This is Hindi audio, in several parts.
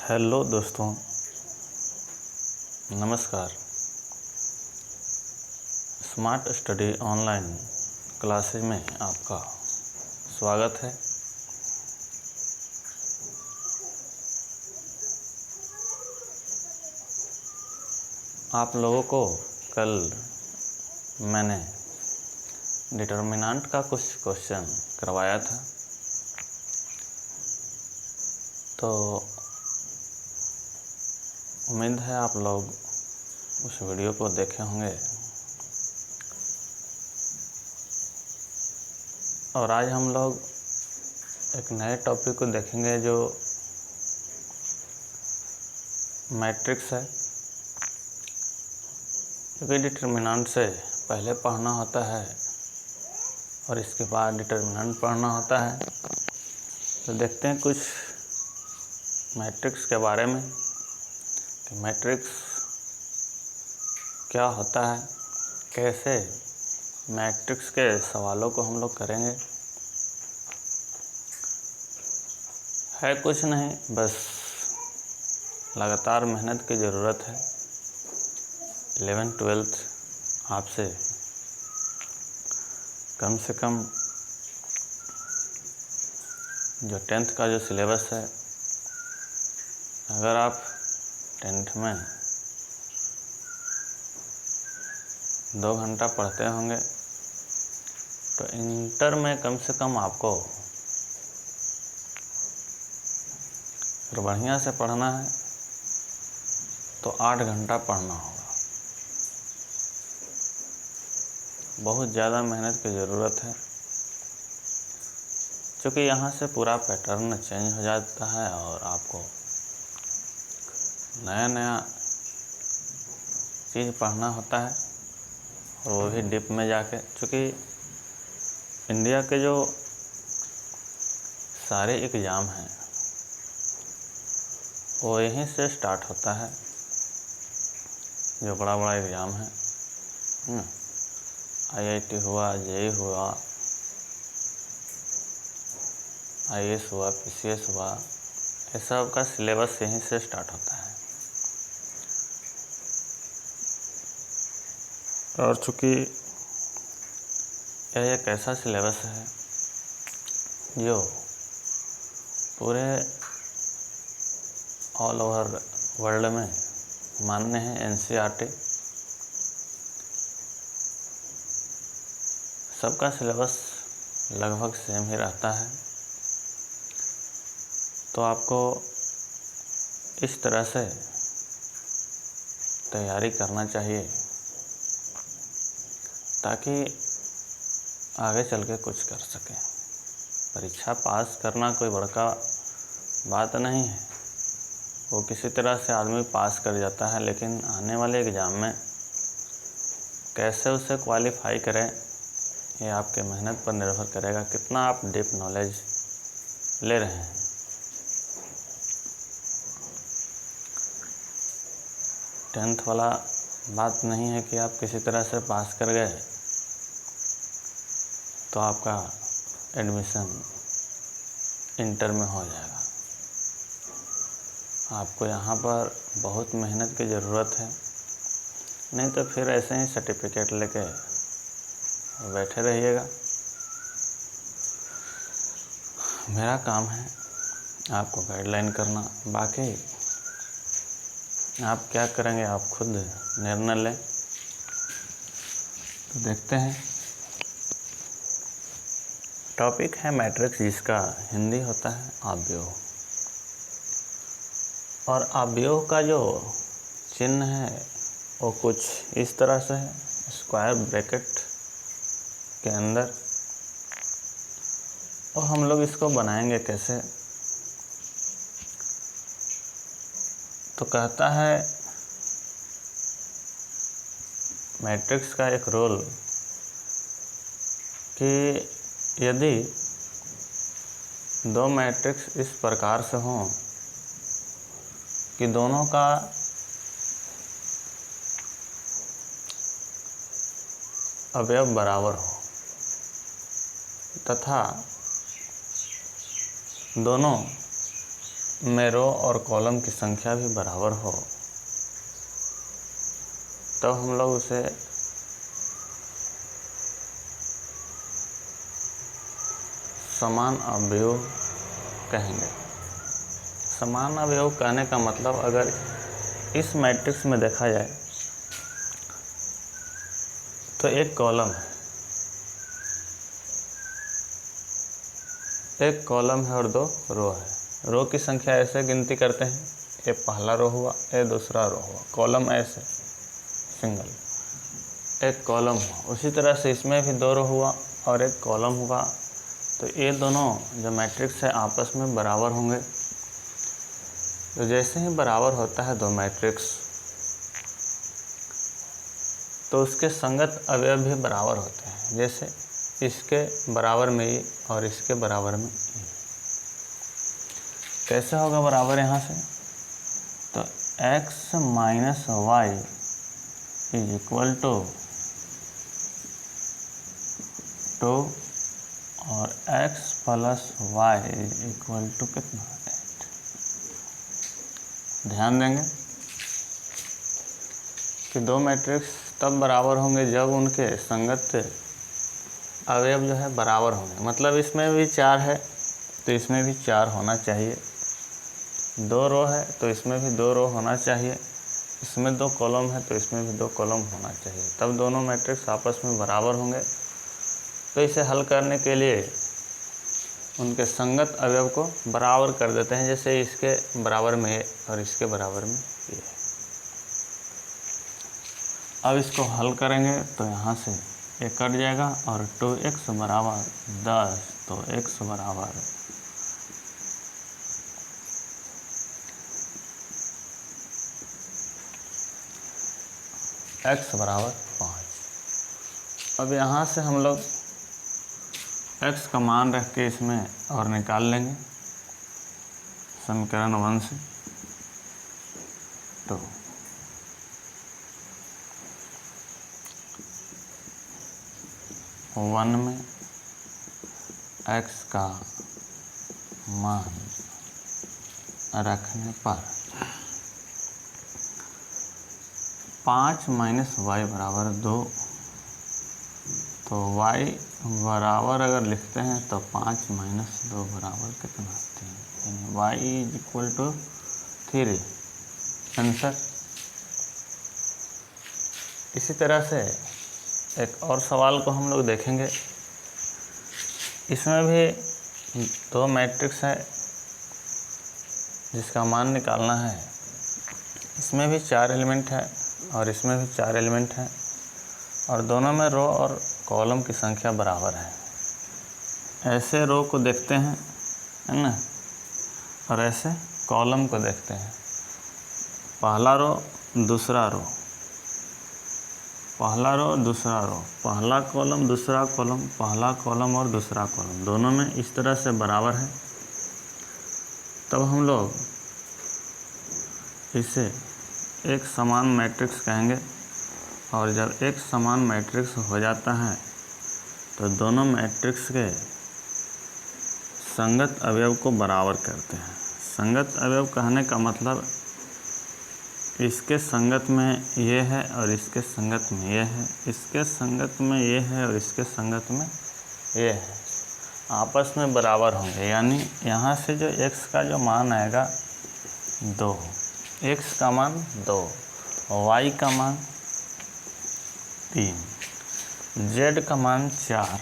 हेलो दोस्तों, नमस्कार। स्मार्ट स्टडी ऑनलाइन क्लासेज में आपका स्वागत है। आप लोगों को कल मैंने डिटर्मिनेंट का कुछ क्वेश्चन करवाया था, तो उम्मीद है आप लोग उस वीडियो को देखे होंगे। और आज हम लोग एक नए टॉपिक को देखेंगे जो मैट्रिक्स है, क्योंकि डिटर्मिनेंट से पहले पढ़ना होता है और इसके बाद डिटर्मिनेंट पढ़ना होता है। तो देखते हैं कुछ मैट्रिक्स के बारे में कि मैट्रिक्स क्या होता है, कैसे मैट्रिक्स के सवालों को हम लोग करेंगे। है कुछ नहीं, बस लगातार मेहनत की ज़रूरत है। 11th-12th आपसे कम से कम जो 10th का जो सिलेबस है, अगर आप 10th में 2 घंटा पढ़ते होंगे तो इंटर में कम से कम आपको अगर बढ़िया से पढ़ना है तो 8 घंटा पढ़ना होगा। बहुत ज़्यादा मेहनत की ज़रूरत है, क्योंकि यहाँ से पूरा पैटर्न चेंज हो जाता है और आपको नया नया चीज़ पढ़ना होता है, और वो भी डीप में जाके। क्योंकि इंडिया के जो सारे एग्ज़ाम हैं वो यहीं से स्टार्ट होता है। जो बड़ा बड़ा एग्ज़ाम है, IIT हुआ, JEE हुआ, IAS हुआ, PCS हुआ, ये सब का सिलेबस यहीं से स्टार्ट होता है। और चूँकि यह एक ऐसा सिलेबस है जो पूरे ऑल ओवर वर्ल्ड में मान्य है। NCERT सबका सिलेबस लगभग सेम ही रहता है। तो आपको इस तरह से तैयारी करना चाहिए ताकि आगे चल के कुछ कर सकें। परीक्षा पास करना कोई बड़का बात नहीं है, वो किसी तरह से आदमी पास कर जाता है, लेकिन आने वाले एग्ज़ाम में कैसे उसे क्वालिफाई करें, ये आपके मेहनत पर निर्भर करेगा, कितना आप डीप नॉलेज ले रहे हैं। टेंथ वाला बात नहीं है कि आप किसी तरह से पास कर गए तो आपका एडमिशन इंटर में हो जाएगा। आपको यहाँ पर बहुत मेहनत की ज़रूरत है, नहीं तो फिर ऐसे ही सर्टिफिकेट लेके बैठे रहिएगा। मेरा काम है आपको गाइडलाइन करना, बाकी आप क्या करेंगे आप खुद निर्णय लें। तो देखते हैं, टॉपिक है मैट्रिक्स, जिसका हिंदी होता है अवयव। और अवयव का जो चिन्ह है वो कुछ इस तरह से है, स्क्वायर ब्रैकेट के अंदर। और हम लोग इसको बनाएंगे कैसे, तो कहता है मैट्रिक्स का एक रोल कि यदि 2 मैट्रिक्स इस प्रकार से हों कि दोनों का अवयव बराबर हो तथा दोनों में रो और कॉलम की संख्या भी बराबर हो तो हम लोग उसे समान अवयव कहेंगे। समान अवयव कहने का मतलब अगर इस मैट्रिक्स में देखा जाए तो एक कॉलम है, एक कॉलम है और 2 रो है। रो की संख्या ऐसे गिनती करते हैं, ये पहला रो हुआ, ये दूसरा रो हुआ, कॉलम ऐसे सिंगल, एक कॉलम हुआ। उसी तरह से इसमें भी 2 रो हुआ और एक कॉलम हुआ। तो ये दोनों जो मैट्रिक्स है आपस में बराबर होंगे। तो जैसे ही बराबर होता है 2 मैट्रिक्स तो उसके संगत अवयव भी बराबर होते हैं। जैसे इसके बराबर में ये और इसके बराबर में ये। कैसे होगा बराबर यहाँ से? तो x minus y is equal to 2 और x plus y is equal to कितना? 8। ध्यान देंगे कि 2 मैट्रिक्स तब बराबर होंगे जब उनके संगत अवयव जो है बराबर होंगे। मतलब इसमें भी 4 है तो इसमें भी 4 होना चाहिए, 2 रो है तो इसमें भी 2 रो होना चाहिए, इसमें 2 कॉलम है तो इसमें भी 2 कॉलम होना चाहिए, तब दोनों मैट्रिक्स आपस में बराबर होंगे। तो इसे हल करने के लिए उनके संगत अवयव को बराबर कर देते हैं। जैसे इसके बराबर में ये और इसके बराबर में ये। अब इसको हल करेंगे तो यहाँ से ये कट जाएगा और 2x बराबर 10, तो x बराबर x बराबर 5। अब यहाँ से हम लोग x का मान रख के इसमें और निकाल लेंगे समीकरण 1 से। तो 1 में x का मान रखने पर 5 माइनस वाई बराबर 2, तो y बराबर अगर लिखते हैं तो 5 माइनस 2 बराबर कितना? 3। y is equal to 3 answer. इसी तरह से एक और सवाल को हम लोग देखेंगे। इसमें भी 2 मैट्रिक्स है जिसका मान निकालना है। इसमें भी 4 एलिमेंट है और इसमें भी 4 एलिमेंट है और दोनों में रो और कॉलम की संख्या बराबर है। ऐसे रो को देखते हैं, है ना, और ऐसे कॉलम को देखते हैं। पहला रो दूसरा रो, पहला रो दूसरा रो, पहला कॉलम दूसरा कॉलम, पहला कॉलम और दूसरा कॉलम, दोनों में इस तरह से बराबर है। तब हम लोग इसे एक समान मैट्रिक्स कहेंगे। और जब एक समान मैट्रिक्स हो जाता है तो दोनों मैट्रिक्स के संगत अवयव को बराबर करते हैं। संगत अवयव कहने का मतलब इसके संगत में ये है और इसके संगत में ये है, इसके संगत में ये है और इसके संगत में ये है, आपस में बराबर होंगे। यानी यहाँ से जो x का जो मान आएगा 2, x का मान 2, y का मान 3, z का मान 4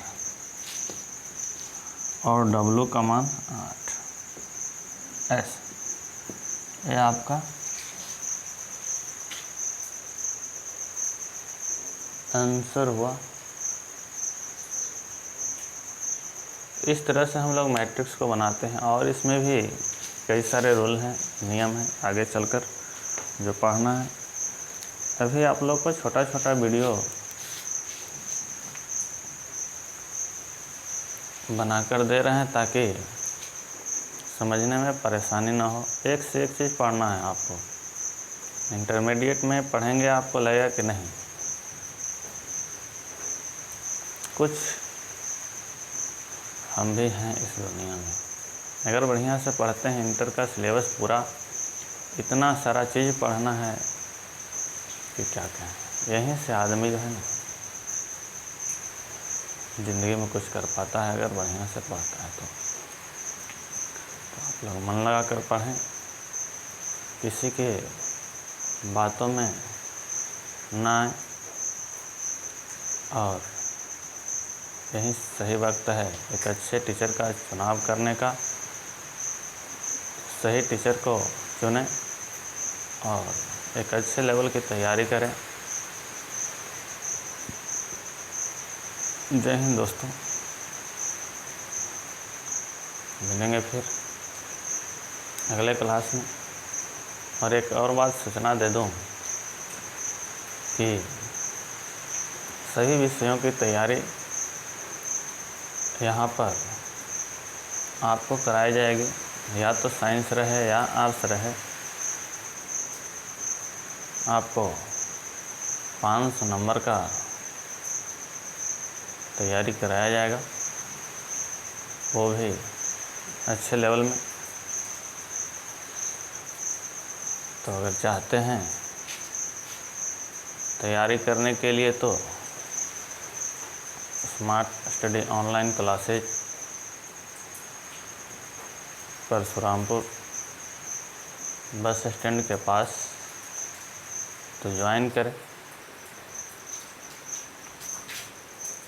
और w का मान 8। ऐसे ये आपका आंसर हुआ। इस तरह से हम लोग मैट्रिक्स को बनाते हैं और इसमें भी कई सारे रूल हैं, नियम हैं, आगे चलकर जो पढ़ना है। अभी आप लोग को छोटा छोटा वीडियो बनाकर दे रहे हैं ताकि समझने में परेशानी ना हो। एक से एक चीज़ पढ़ना है आपको। इंटरमीडिएट में पढ़ेंगे आपको लगेगा कि नहीं कुछ हम भी हैं इस दुनिया में, अगर बढ़िया से पढ़ते हैं, इंटर का सिलेबस पूरा इतना सारा चीज़ पढ़ना है कि क्या कहें। यहीं से आदमी जो है ना ज़िंदगी में कुछ कर पाता है, अगर बढ़िया से पढ़ता है तो आप लोग मन लगा कर पढ़ें, किसी के बातों में ना आए, और यही सही वक्त है एक अच्छे टीचर का चुनाव करने का। सही टीचर को चुनें और एक अच्छे लेवल की तैयारी करें। जय हिंद दोस्तों, मिलेंगे फिर अगले क्लास में। और एक और बात सूचना दे दूं कि सभी विषयों की तैयारी यहाँ पर आपको कराई जाएगी, या तो साइंस रहे या आर्ट्स रहे। आपको 500 नंबर का तैयारी कराया जाएगा, वो भी अच्छे लेवल में। तो अगर चाहते हैं तैयारी करने के लिए तो smart study online classes Parshurampur bus stand के पास तो ज्वाइन करें।